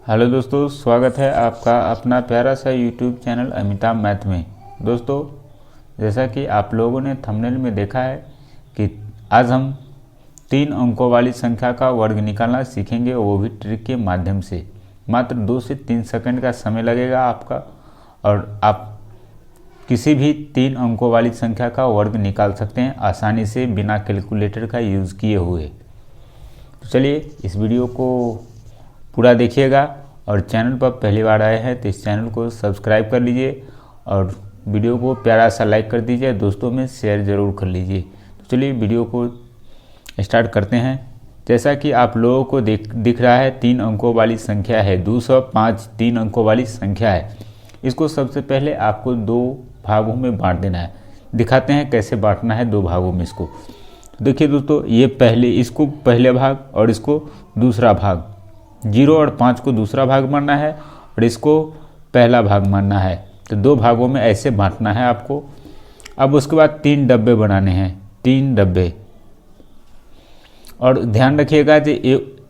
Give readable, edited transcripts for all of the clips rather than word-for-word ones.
Hello दोस्तों, स्वागत है आपका अपना प्यारा सा यूट्यूब चैनल अमिताभ मैथ में। दोस्तों, जैसा कि आप लोगों ने थंबनेल में देखा है कि आज हम 3 अंकों वाली संख्या का वर्ग निकालना सीखेंगे, वो भी ट्रिक के माध्यम से। मात्र 2 से 3 सेकंड का समय लगेगा आपका और आप किसी भी 3 अंकों वाली संख्या का वर्ग निकाल सकते हैं आसानी से बिना कैलकुलेटर का यूज़ किए हुए। तो चलिए इस वीडियो को पूरा देखिएगा और चैनल पर पहली बार आए हैं तो इस चैनल को सब्सक्राइब कर लीजिए और वीडियो को प्यारा सा लाइक कर दीजिए, दोस्तों में शेयर ज़रूर कर लीजिए। तो चलिए वीडियो को स्टार्ट करते हैं। जैसा कि आप लोगों को दिख रहा है 3 अंकों वाली संख्या है 205, 3 अंकों वाली संख्या है। इसको सबसे पहले आपको 2 भागों में बांट देना है। दिखाते हैं कैसे बांटना है 2 भागों में इसको। देखिए दोस्तों, ये इसको पहले भाग और इसको दूसरा भाग, 0 और 5 को दूसरा भाग मानना है और इसको पहला भाग मानना है। तो 2 भागों में ऐसे बांटना है आपको। अब उसके बाद 3 डब्बे बनाने हैं, 3 डब्बे। और ध्यान रखिएगा कि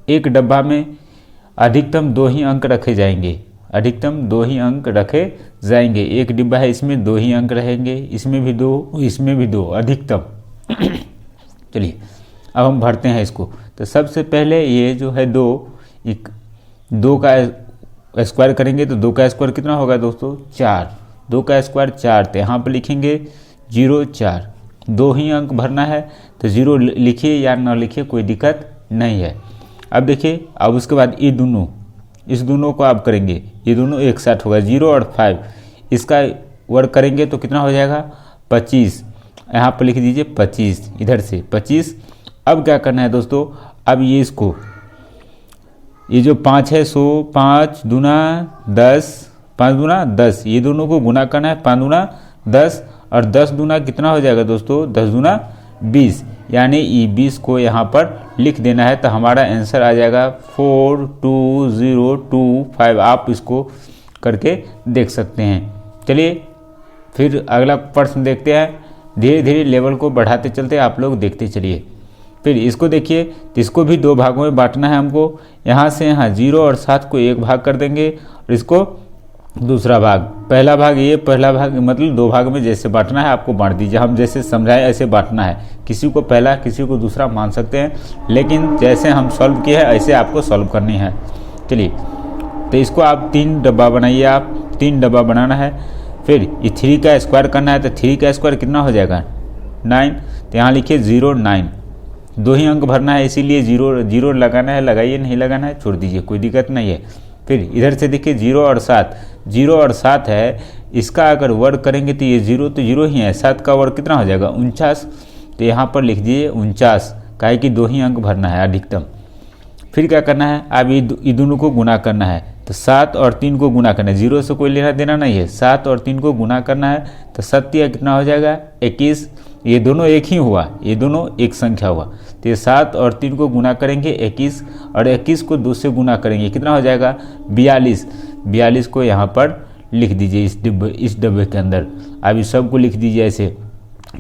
एक डब्बा में अधिकतम 2 ही अंक रखे जाएंगे, अधिकतम 2 ही अंक रखे जाएंगे। एक डिब्बा है, इसमें 2 ही अंक रहेंगे, इसमें भी 2, इसमें भी 2, अधिकतम। चलिए अब हम भरते हैं इसको। तो सबसे पहले ये जो है 2 का स्क्वायर करेंगे तो 2 का स्क्वायर कितना होगा दोस्तों? 4। 2 का स्क्वायर 4। तो यहाँ पर लिखेंगे 0 4, 2 ही अंक भरना है तो 0 लिखिए या ना लिखिए कोई दिक्कत नहीं है। अब देखिए, अब उसके बाद इस दोनों को आप करेंगे, ये दोनों एक साथ होगा 0 और 5। इसका वर्ग करेंगे तो कितना हो जाएगा? 25। यहाँ पर लिख दीजिए 25, इधर से 25। अब क्या करना है दोस्तों? अब ये जो 5 है सो 5 दूना 10, 5 दूना 10, ये दोनों को गुना करना है। 5 दूना 10 और 10 दूना कितना हो जाएगा दोस्तों? 10 दूना 20, यानी ये 20 को यहाँ पर लिख देना है। तो हमारा आंसर आ जाएगा 42025। आप इसको करके देख सकते हैं। चलिए फिर अगला प्रश्न देखते हैं। धीरे धीरे लेवल को बढ़ाते चलते आप लोग देखते चलिए। फिर इसको देखिए, तो इसको भी 2 भागों में बांटना है हमको। यहाँ से यहाँ 0 और 7 को एक भाग कर देंगे और इसको दूसरा भाग। पहला भाग ये, पहला भाग मतलब 2 भाग में जैसे बांटना है आपको बांट दीजिए। हम जैसे समझाएं ऐसे बांटना है, किसी को पहला किसी को दूसरा मान सकते हैं, लेकिन जैसे हम सॉल्व किए हैं ऐसे आपको सॉल्व करनी है। चलिए तो इसको आप 3 डब्बा बनाइए। आप 3 डब्बा बनाना है। फिर ये 3 का स्क्वायर करना है तो 3 का स्क्वायर कितना हो जाएगा? 9। तो यहाँ लिखिए 0 9, 2 ही अंक भरना है इसीलिए 0 लगाना है, लगाइए, नहीं लगाना है छोड़ दीजिए, कोई दिक्कत नहीं है। फिर इधर से देखिए 0 और 7, 0 और 7 है, इसका अगर वर्ग करेंगे तो ये 0 तो 0 ही है, 7 का वर्ग कितना हो जाएगा? 49। तो यहाँ पर लिख दीजिए 49, काहे कि 2 ही अंक भरना है अधिकतम। फिर क्या करना है? अब ये दोनों को गुना करना है। तो 7 और 3 को गुना करना है, 0 से कोई लेना देना नहीं है। 7 और 3 को गुना करना है तो 7 कितना हो जाएगा? 21। ये दोनों एक ही हुआ, ये दोनों एक संख्या हुआ। तो ये 7 और 3 को गुना करेंगे 21 और 21 को 2 से गुना करेंगे, कितना हो जाएगा? 42। 42 को यहाँ पर लिख दीजिए इस डब्बे के अंदर। अब इस सब को लिख दीजिए ऐसे।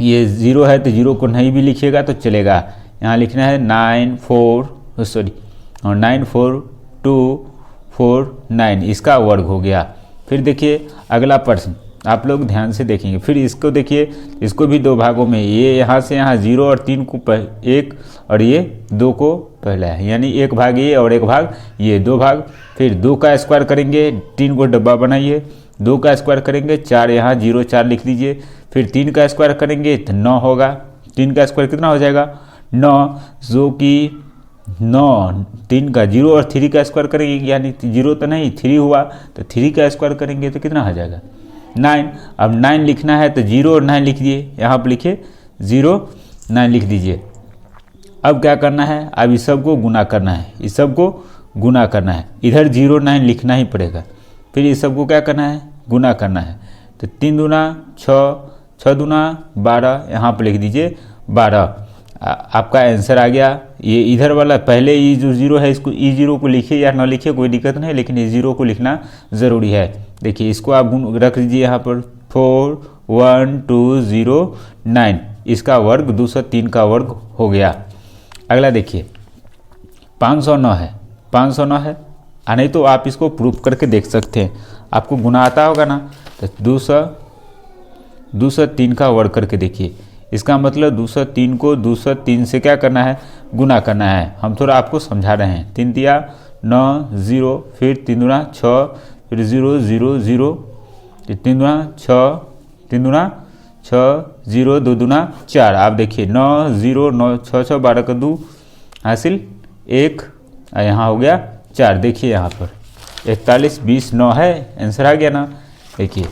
ये 0 है तो 0 को नहीं भी लिखिएगा तो चलेगा। यहाँ लिखना है 94249, इसका वर्ग हो गया। फिर देखिए अगला प्रश्न आप लोग ध्यान से देखेंगे। फिर इसको देखिए, इसको भी 2 भागों में, ये यहाँ से यहाँ 0 और 3 को 1 और ये 2 को पहला है, यानी 1 भाग ये और 1 भाग ये, 2 भाग। फिर 2 का स्क्वायर करेंगे, 3 को डब्बा बनाइए। 2 का स्क्वायर करेंगे 4, यहाँ 0 4 लिख दीजिए। फिर 3 का स्क्वायर करेंगे तो 9 होगा। 3 का स्क्वायर कितना हो जाएगा? 9, जो कि 9, 3 का 0 और 3 का स्क्वायर करेंगे, यानी 0 तो नहीं 3 हुआ, तो 3 का स्क्वायर करेंगे तो कितना हो जाएगा? 9। अब 9 लिखना है तो 0 और 9 लिख दिए, यहाँ पर लिखिए 0 9 लिख दीजिए। अब क्या करना है? अब इस सब को गुना करना है, इस सब को गुना करना है। इधर 0 9 लिखना ही पड़ेगा। फिर इस सब को क्या करना है? गुना करना है। तो 3 दूना 6, 6 दूना 12, यहाँ पर लिख दीजिए 12। आपका आंसर आ गया। ये इधर वाला पहले ये जो 0 है इसको 0 को लिखिए या ना लिखिए कोई दिक्कत नहीं, लेकिन ये 0 को लिखना ज़रूरी है। देखिए इसको आप रख दीजिए यहाँ पर 41209, इसका वर्ग 203 का वर्ग हो गया। अगला देखिए 509 है, 509 है। नहीं तो आप इसको प्रूफ करके देख सकते हैं। आपको गुना आता होगा ना, तो 203 का वर्ग करके देखिए। इसका मतलब 203 को 203 से क्या करना है, गुना करना है। हम थोड़ा आपको समझा रहे हैं। 3 तिया 9 0, फिर 3 दूना 6, फिर 0 0 0, 3 दूना 6, 3 दूना 6 0, 2 दूना 4। आप देखिए 9 0 9 6 6 12 का 2 हासिल 1, यहाँ हो गया 4। देखिए यहाँ पर 41 20 9 है, आंसर आ गया ना। देखिए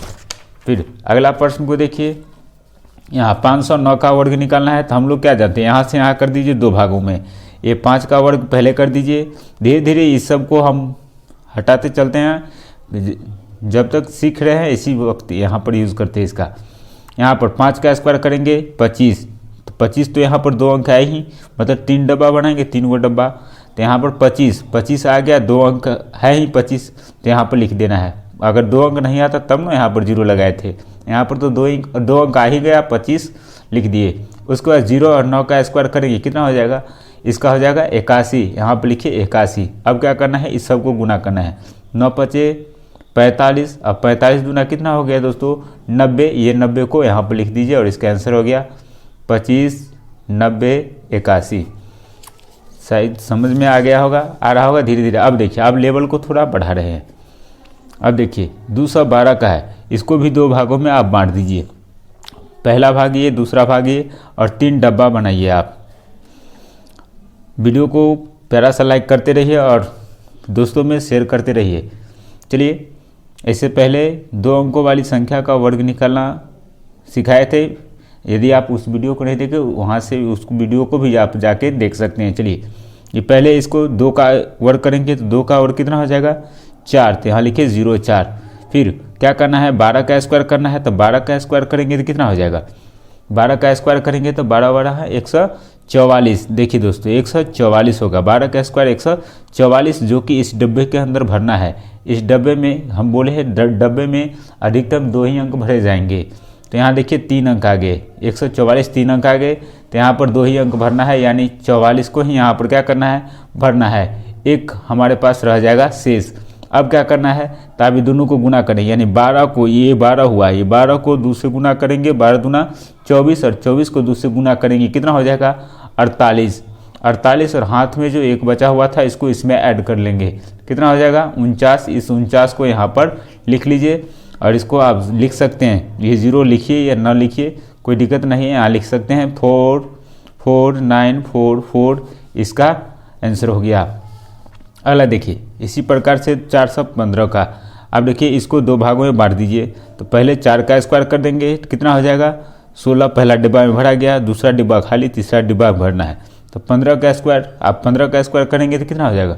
फिर अगला प्रश्न को देखिए। यहाँ 509 का वर्ग निकालना है, तो हम लोग क्या जानते हैं, यहाँ से यहाँ कर दीजिए 2 भागों में। ये 5 का वर्ग पहले कर दीजिए। धीरे धीरे इस सब को हम हटाते चलते हैं, जब तक सीख रहे हैं इसी वक्त यहाँ पर यूज़ करते हैं इसका। यहाँ पर 5 का स्क्वायर करेंगे 25, तो 25 तो यहाँ पर 2 अंक आए ही, मतलब 3 डब्बा बनाएंगे, 3 गो डब्बा। तो यहाँ पर 25 आ गया, 2 अंक है ही 25, तो यहाँ पर लिख देना है। अगर 2 अंक नहीं आता तब ना यहाँ पर 0 लगाए थे, यहाँ पर तो 2 अंक आ ही गया, 25 लिख दिए। उसके बाद 0 और 9 का स्क्वायर करेंगे, कितना हो जाएगा, इसका हो जाएगा 81। यहाँ पर लिखिए 81। अब क्या करना है, इस सब को गुना करना है। 9 पचे 45, अब 45 दूना कितना हो गया दोस्तों, 90। ये 90 को यहाँ पर लिख दीजिए और इसका आंसर हो गया 25 90 81। शायद समझ में आ गया होगा, आ रहा होगा धीरे धीरे। अब देखिए, अब लेवल को थोड़ा बढ़ा रहे हैं। अब देखिए 212 का है, इसको भी 2 भागों में आप बांट दीजिए। पहला भाग ये, दूसरा भाग ये, और 3 डब्बा बनाइए। आप वीडियो को प्यारा सा लाइक करते रहिए और दोस्तों में शेयर करते रहिए। चलिए, इससे पहले 2 अंकों वाली संख्या का वर्ग निकालना सिखाए थे। यदि आप उस वीडियो को नहीं देखे, वहाँ से उस वीडियो को भी आप जाके देख सकते हैं। चलिए, ये पहले इसको 2 का वर्ग करेंगे, तो 2 का वर्ग कितना हो जाएगा, 4। तो यहाँ लिखिए 0 4। फिर क्या करना है, 12 का स्क्वायर करना है, तो 12 का स्क्वायर करेंगे तो कितना हो जाएगा, 12 का स्क्वायर करेंगे तो 12 12 है 144। देखिए दोस्तों 144 होगा। 12 का स्क्वायर 144, जो कि इस डब्बे के अंदर भरना है। इस डब्बे में हम बोले हैं डब्बे में अधिकतम 2 ही अंक भरे जाएंगे। तो यहाँ देखिए 3 अंक आ गए, 144 3 अंक आ गए, तो यहाँ पर 2 ही अंक भरना है, यानी 44 को ही यहाँ पर क्या करना है, भरना है। एक हमारे पास रह जाएगा शेष। अब क्या करना है, तो अभी दोनों को गुना करें, यानी 12 को, ये 12 हुआ, ये 12 को 2 से गुना करेंगे, 12 दूना 24, और 24 को 2 से गुना करेंगे, कितना हो जाएगा 48। 48 और हाथ में जो 1 बचा हुआ था इसको इसमें ऐड कर लेंगे, कितना हो जाएगा 49। इस 49 को यहाँ पर लिख लीजिए और इसको आप लिख सकते हैं, ये 0 लिखिए या ना लिखिए कोई दिक्कत नहीं है, यहाँ लिख सकते हैं 44944, इसका आंसर हो गया। अगला देखिए, इसी प्रकार से 415 का। अब देखिए इसको 2 भागों में बांट दीजिए। तो पहले 4 का स्क्वायर कर देंगे, कितना हो जाएगा 16। पहला डिब्बा में भरा गया, दूसरा डिब्बा खाली, तीसरा डिब्बा भरना है। तो 15 का स्क्वायर, आप 15 का स्क्वायर करेंगे तो कितना हो जाएगा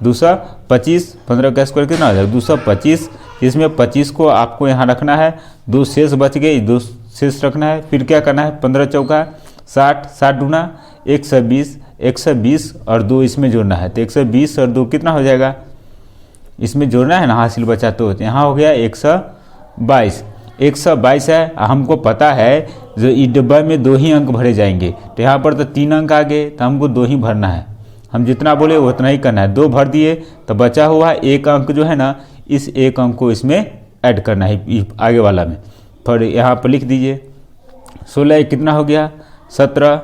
225। 15 का स्क्वायर कितना हो जाएगा 225। इसमें 25 को आपको यहाँ रखना है, 2 शेष बच गए, 2 शेष रखना है। फिर क्या करना है, 15 चौका 60, 60 दूना 120, 120 और 2 इसमें जोड़ना है। तो 120 और 2 कितना हो जाएगा, इसमें जोड़ना है ना, हासिल बचा तो यहाँ हो गया 122। 122 है, हमको पता है जो इस डब्बा में 2 ही अंक भरे जाएंगे। तो यहाँ पर तो 3 अंक आ गए, तो हमको 2 ही भरना है। हम जितना बोले उतना ही करना है। 2 भर दिए, तो बचा हुआ 1 अंक जो है ना, इस 1 अंक को इसमें ऐड करना है आगे वाला में। पर यहाँ पर लिख दीजिए 16 कितना हो गया 17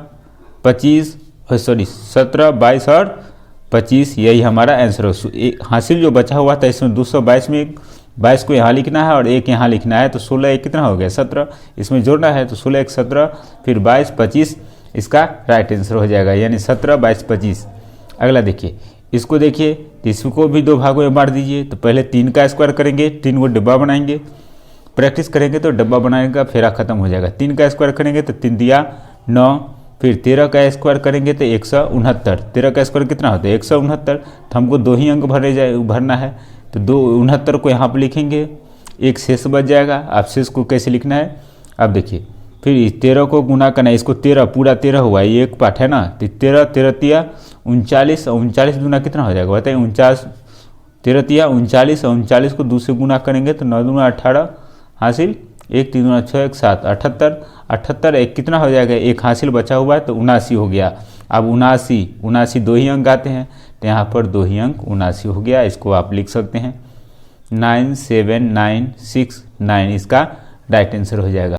25, सॉरी 17 22 और 25, यही हमारा आंसर है। हासिल जो बचा हुआ था इसमें 222 में 22 को यहाँ लिखना है और 1 यहाँ लिखना है। तो 16 कितना हो गया 17, इसमें जोड़ना है। तो 16 1 17, फिर 22 25, इसका राइट आंसर हो जाएगा, यानी 17 22 25। अगला देखिए, इसको देखिए, इसको भी 2 भागों में बांट दीजिए। तो पहले 3 का स्क्वायर करेंगे, 3 को डिब्बा बनाएंगे। प्रैक्टिस करेंगे तो डब्बा बनाने का फेरा खत्म हो जाएगा। 3 का स्क्वायर करेंगे तो 3 दिया 9, फिर 13 का स्क्वायर करेंगे तो 169। 13 का स्क्वायर कितना होता है 169, तो हमको 2 ही अंक भरना है। तो 269 को यहाँ पर लिखेंगे, 1 शेष बच जाएगा। आप शेष को कैसे लिखना है, अब देखिए, फिर 13 को गुना करना है। इसको 13 पूरा 13 हुआ, ये एक पाठ है ना। तो 13 13 तिया 39, 39 गुना कितना हो जाएगा बताइए 49। 13 तिया 39 और 39 को 2 से गुना करेंगे तो 9 दूना 18 हासिल, 1 3 दूना 6 1 7 78। 78 एक कितना हो जाएगा, 1 हासिल बचा हुआ है तो 79 हो गया। अब 79 2 ही अंक आते हैं। तो यहाँ पर 2 ही अंक 79 हो गया। इसको आप लिख सकते हैं 97969 इसका राइट आंसर हो जाएगा।